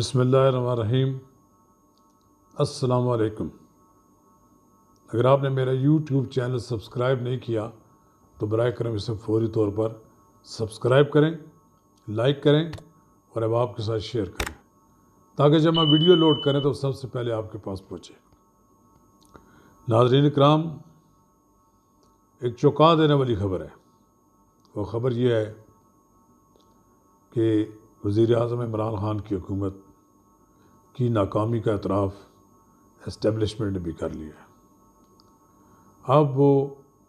बिस्मिल्लाहिर्रहमानिर्रहीम। अस्सलाम वालेकुम। अगर आपने मेरा यूट्यूब चैनल सब्सक्राइब नहीं किया तो बराए करम इसे फौरी तौर पर सब्सक्राइब करें, लाइक करें और अहबाब के साथ शेयर करें ताकि जब मैं वीडियो लोड करें तो सबसे पहले आपके पास पहुँचे। नाज़रीन इकराम, एक चौंका देने वाली ख़बर है। वो ख़बर यह है कि वज़ीर आज़म इमरान ख़ान की हुकूमत की नाकामी का एतराफ़ एस्टेब्लिशमेंट ने भी कर लिया है। अब वो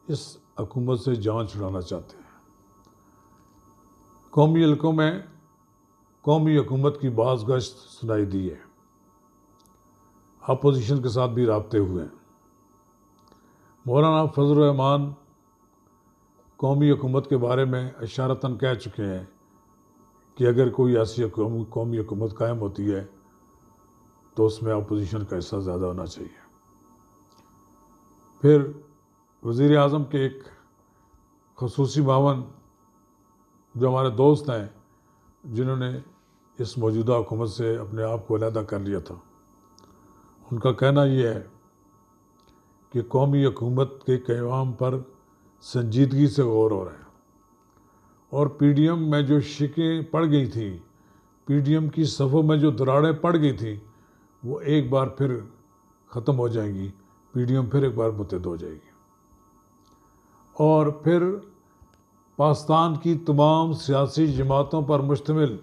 इस हुकूमत से जान छुड़ाना चाहते हैं। कौमी हलकों में कौमी हुकूमत की बाज़ गश्त सुनाई दी है। अपोजिशन के साथ भी राब्ते हुए हैं। मौलाना फजल रहमान कौमी हुकूमत के बारे में इशारतन कह चुके हैं कि अगर कोई ऐसी कौमी हुकूमत कायम होती है तो उसमें अपोजिशन का हिस्सा ज़्यादा होना चाहिए। फिर वज़ीर आज़म के एक ख़ुसूसी मावन जो हमारे दोस्त हैं, जिन्होंने इस मौजूदा हुकूमत से अपने आप को अलहदा कर लिया था, उनका कहना यह है कि कौमी हुकूमत के क़याम पर संजीदगी से गौर हो रहा है और PDM में जो शिकें पड़ गई थी, PDM की सफ़ों में जो दरारें पड़ गई थी, वो एक बार फिर ख़त्म हो जाएंगी। PDM फिर एक बार मुतहद हो जाएगी और फिर पाकिस्तान की तमाम सियासी जमातों पर मुश्तमिल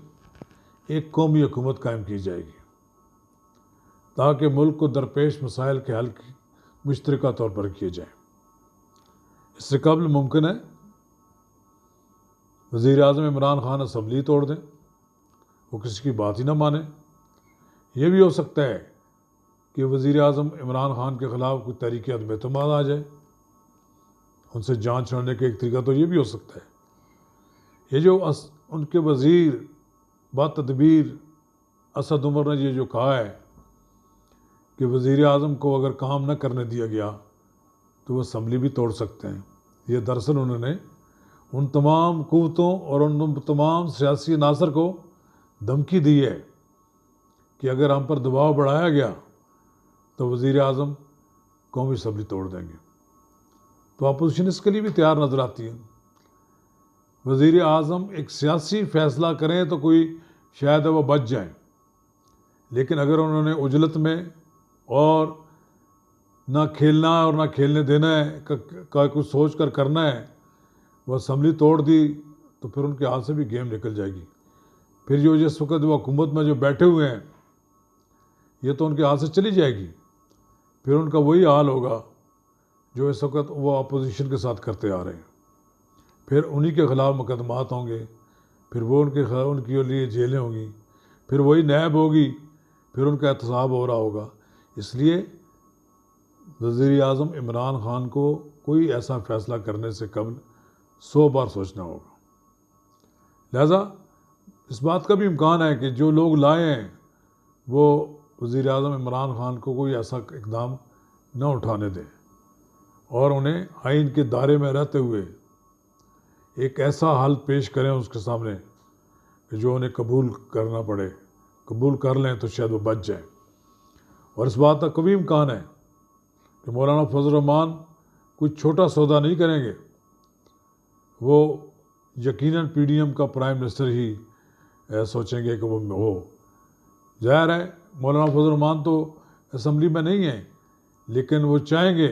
एक कौमी हुकूमत कायम की जाएगी ताकि मुल्क को दरपेश मसाइल के हल मुश्तरका तौर पर किए जाएँ। इससे कबल मुमकिन है वज़ीर आज़म इमरान ख़ान असम्बली तोड़ दें, वो किसी की बात ही ना माने। ये भी हो सकता है कि वज़ीर आज़म इमरान ख़ान के ख़िलाफ़ कोई तहरीक अदम एतमाद आ जाए। उनसे जान छुड़ाने का एक तरीका तो ये भी हो सकता है। ये जो उनके वज़ीर बातदबीर असद उमर ने ये जो कहा है कि वज़ीर आज़म को अगर काम न करने दिया गया तो वो असम्बली भी तोड़ सकते हैं, ये दरअसल उन्होंने उन तमाम कुव्वतों और उन तमाम सियासी अनासर को धमकी दी है कि अगर हम पर दबाव बढ़ाया गया तो वज़ीर आज़म कौमी असम्बली तोड़ देंगे। तो अपोजिशन इसके लिए भी तैयार नज़र आती है। वज़ीर आज़म एक सियासी फ़ैसला करें तो कोई शायद वो बच जाए, लेकिन अगर उन्होंने उजलत में और ना खेलना और ना खेलने देना है का कुछ सोच कर करना है, वो असम्बली तोड़ दी तो फिर उनके हाथ से भी गेम निकल जाएगी। फिर जो जिस वक्त वो हुकूमत में जो बैठे हुए हैं, ये तो उनके हाथ से चली जाएगी। फिर उनका वही हाल होगा जो इस वक्त वो अपोजिशन के साथ करते आ रहे हैं। फिर उन्हीं के ख़िलाफ़ मुकदमात होंगे, फिर वो उनके लिए जेलें होंगी, फिर वही नैब होगी, फिर उनका एहतसाब हो रहा होगा। इसलिए वज़ीर आज़म इमरान ख़ान को कोई ऐसा फ़ैसला करने से कबल 100 बार सोचना होगा। लिहाजा इस बात का भी इम्कान है कि जो लोग लाए हैं वो वज़ीर आज़म इमरान ख़ान को कोई ऐसा इक़दाम न उठाने दें और उन्हें आइन के दायरे में रहते हुए एक ऐसा हल पेश करें उसके सामने कि जो उन्हें कबूल करना पड़े। कबूल कर लें तो शायद वो बच जाए। और इस बात का कभी इम्कान है कि मौलाना फजल रहमान कुछ छोटा सौदा नहीं करेंगे। वो यकीनन PDM का प्राइम मिनिस्टर ही सोचेंगे कि वो हो। ज़ाहिर है मौलाना फजल रहमान तो असम्बली में नहीं हैं, लेकिन वो चाहेंगे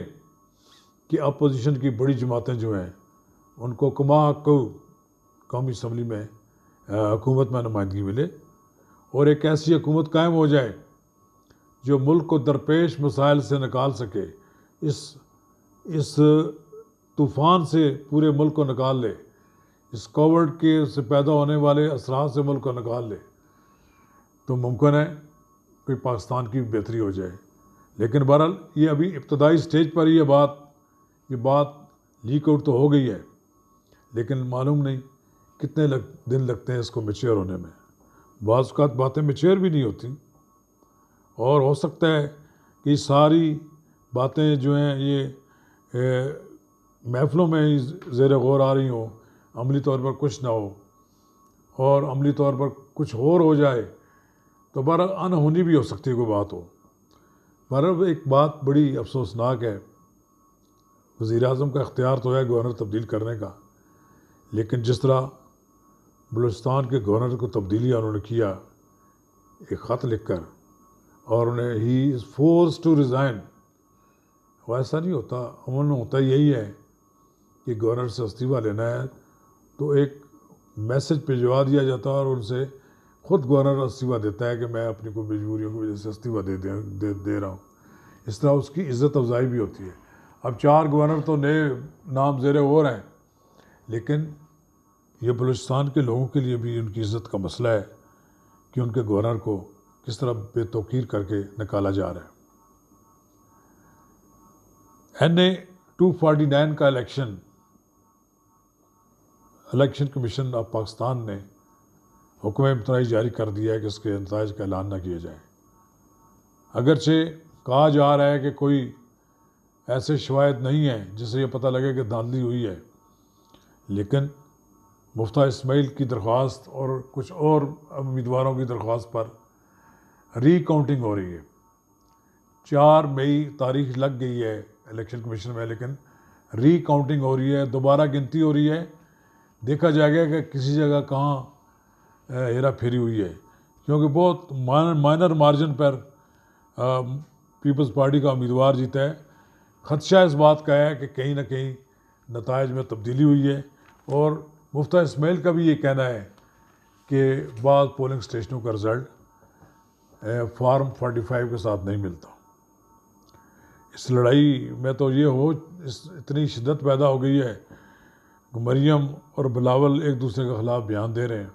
कि अपोजिशन की बड़ी जमातें जो हैं उनको कौमी असम्बली में हुकूमत में नुमाइंदगी मिले और एक ऐसी हुकूमत कायम हो जाए जो मुल्क को दरपेश मसाइल से निकाल सके, इस तूफ़ान से पूरे मुल्क को निकाल ले, इस कोविड के से पैदा होने वाले असरात से मुल्क को निकाल ले, तो मुमकिन है कि पाकिस्तान की बेहतरी हो जाए। लेकिन बहरहाल ये अभी इब्तदाई स्टेज पर ये बात लीक आउट तो हो गई है, लेकिन मालूम नहीं कितने दिन लगते हैं इसको मैच्योर होने में। बाज़ औक़ात बातें मैच्योर भी नहीं होती और हो सकता है कि सारी बातें जो हैं ये महफ़िलों में ही ज़ेर गौर आ रही हों, अमली तौर पर कुछ ना हो और अमली तौर पर कुछ और हो जाए तो बहर अनहोनी भी हो सकती है, कोई बात हो। बहर एक बात बड़ी अफसोसनाक है, वज़ीर आज़म का इख्तियार तो है गवर्नर तब्दील करने का, लेकिन जिस तरह बलूचिस्तान के गवर्नर को तब्दीली उन्होंने किया एक ख़त लिखकर, और उन्हें ही इज़ फोर्स टू रिज़ाइन, वैसा नहीं होता। अमूमन होता यही है कि गवर्नर से इस्तीफ़ा लेना है तो एक मैसेज भिजवा दिया जाता है और उनसे ख़ुद गवर्नर इस्तीफ़ा देता है कि मैं अपनी कोई मजबूरियों की वजह से इस्तीफ़ा दे रहा हूँ। इस तरह उसकी इज़्ज़त अफजाई भी होती है। अब 4 गवर्नर तो नए नामज़ेरे और हैं, लेकिन ये बलूचिस्तान के लोगों के लिए भी उनकी इज़्ज़त का मसला है कि उनके गवर्नर को किस तरह बेतौकीर करके निकाला जा रहा है। NA 249 का इलेक्शन कमीशन ऑफ पाकिस्तान ने हुक्म इम्तनाई जारी कर दिया है कि इसके नताइज का ऐलान ना किया जाए। अगरचे कहा जा रहा है कि कोई ऐसे शवायद नहीं है जिससे ये पता लगे कि धांधली हुई है, लेकिन मुफ्ता इस्माइल की दरख्वास्त और कुछ और उम्मीदवारों की दरख्वास्त पर रीकाउंटिंग हो रही है। 4 मई तारीख लग गई है इलेक्शन कमीशन में, लेकिन रीकाउंटिंग हो रही है, दोबारा गिनती हो रही है। देखा जाएगा कि किसी जगह कहाँ हेरा फेरी हुई है, क्योंकि बहुत माइनर मार्जिन पर पीपल्स पार्टी का उम्मीदवार जीता है। खदशा इस बात का है कि कहीं ना कहीं नताइज में तब्दीली हुई है, और मुफ्ता इस्माइल का भी ये कहना है कि बाद पोलिंग स्टेशनों का रिज़ल्ट फॉर्म 45 के साथ नहीं मिलता। इस लड़ाई में तो ये इतनी शिद्दत पैदा हो गई है, मरियम और बिलावल एक दूसरे के ख़िलाफ़ बयान दे रहे हैं।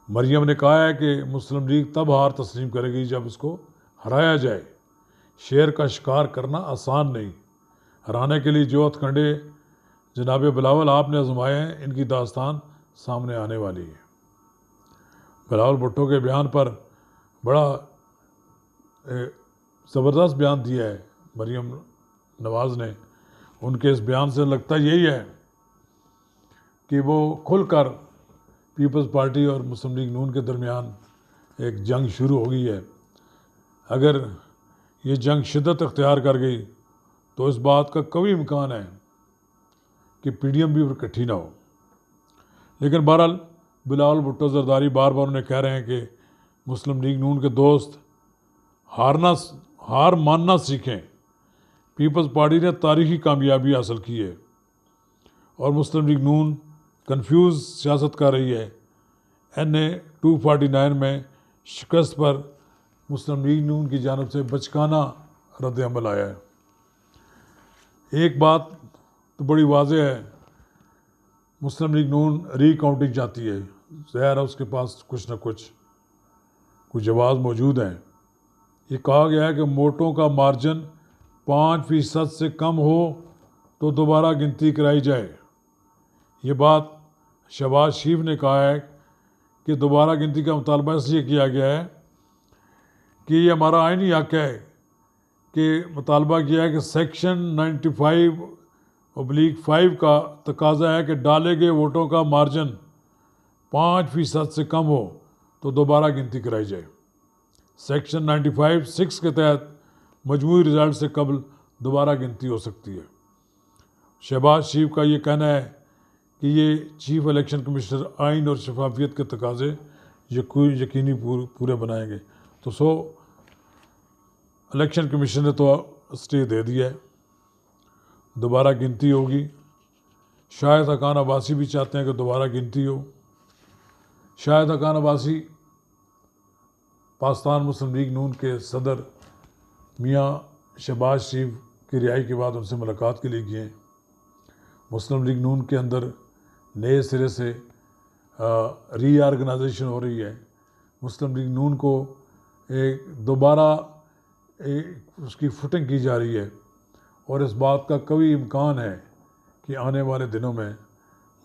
मरियम ने कहा है कि मुस्लिम लीग तब हार तस्लीम करेगी जब उसको हराया जाए। शेर का शिकार करना आसान नहीं, हराने के लिए जो हथकंडे जनाब बिलावल आपने आजमाए हैं, इनकी दास्तान सामने आने वाली है। बिलावल भुट्टो के बयान पर बड़ा ज़बरदस्त बयान दिया है मरियम नवाज़ ने। उनके इस बयान से लगता यही है कि वो खुलकर पीपल्स पार्टी और मुस्लिम लीग नून के दरमियान एक जंग शुरू हो गई है। अगर ये जंग शिद्दत अख्तियार कर गई तो इस बात का कभी इम्कान है कि PDM भी इकट्ठी ना हो। लेकिन बहरहाल बिलावल भुट्टो जरदारी बार बार उन्हें कह रहे हैं कि मुस्लिम लीग नून के दोस्त हार मानना सीखें। पीपल्स पार्टी ने तारीखी कामयाबी हासिल की है और मुस्लिम लीग नून कंफ्यूज सियासत कर रही है। NA 249 में शिकस्त पर मुस्लिम लीग नून की जानब से बचकाना रद्द अमल आया है। एक बात तो बड़ी वाज़ेह है, मुस्लिम लीग नून रीकाउंटिंग चाहती है। ज़ाहिर है उसके पास कुछ न कुछ जवाब मौजूद हैं। ये कहा गया है कि वोटों का मार्जिन 5% से कम हो तो दोबारा गिनती कराई जाए। ये बात शहबाज शरीफ ने कहा है कि दोबारा गिनती का मुतालबा इसलिए किया गया है कि ये हमारा आईनी हक है कि मुतालबा किया है कि सेक्शन 95/5 का तकाजा है कि डाले गए वोटों का मार्जिन 5% से कम हो तो दोबारा गिनती कराई जाए। सेक्शन 95(6) के तहत मजमूई रिज़ल्ट से कबल दोबारा गिनती हो सकती है। शहबाज शरीफ का ये कहना है कि ये चीफ इलेक्शन कमिश्नर आइन और शफाफियत के तकाजे यकीनी पूरे बनाएंगे। तो इलेक्शन कमीशन ने तो स्टे दे दिया है, दोबारा गिनती होगी। शाहिद हक़ान अब्बासी भी चाहते हैं कि दोबारा गिनती हो। शाहिद हक़ान अब्बासी पाकिस्तान मुस्लिम लीग नून के सदर मियाँ शहबाज शरीफ की रिहाई के बाद उनसे मुलाकात के लिए गए। मुस्लिम लीग नून के अंदर नए सिरे से रीऑर्गेनाइजेशन हो रही है। मुस्लिम लीग नून को दोबारा उसकी फुटिंग की जा रही है और इस बात का कभी इम्कान है कि आने वाले दिनों में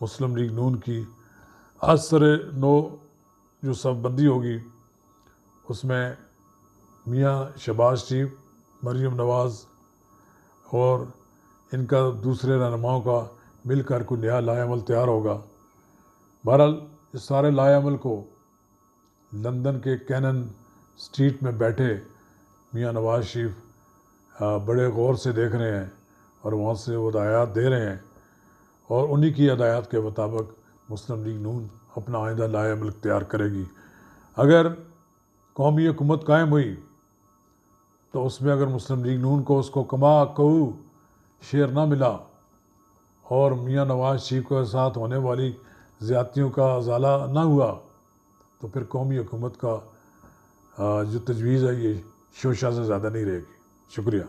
मुस्लिम लीग नून की असर नो जो सबबंदी होगी उसमें मियाँ शहबाज शरीफ, मरियम नवाज़ और इनका दूसरे रहनुमाओं का मिलकर कोई नया लाएअमल तैयार होगा। बहरहाल इस सारे लाएअमल को लंदन के कैनन स्ट्रीट में बैठे मियाँ नवाज शरीफ बड़े गौर से देख रहे हैं और वहाँ से वो हदायत दे रहे हैं, और उन्हीं की हदायत के मुताबिक मुस्लिम लीग नून अपना आइंदा लाएअमल इख्तियार करेगी। अगर कौमी हुकूमत कायम हुई तो उसमें अगर मुस्लिम लीग नून को उसको कमा कहू शेयर ना मिला और मियाँ नवाज शरीफ के साथ होने वाली ज़्यादतियों का अजाला ना हुआ, तो फिर कौमी हुकूमत का जो तजवीज़ है ये शोशा से ज़्यादा नहीं रहेगी। शुक्रिया।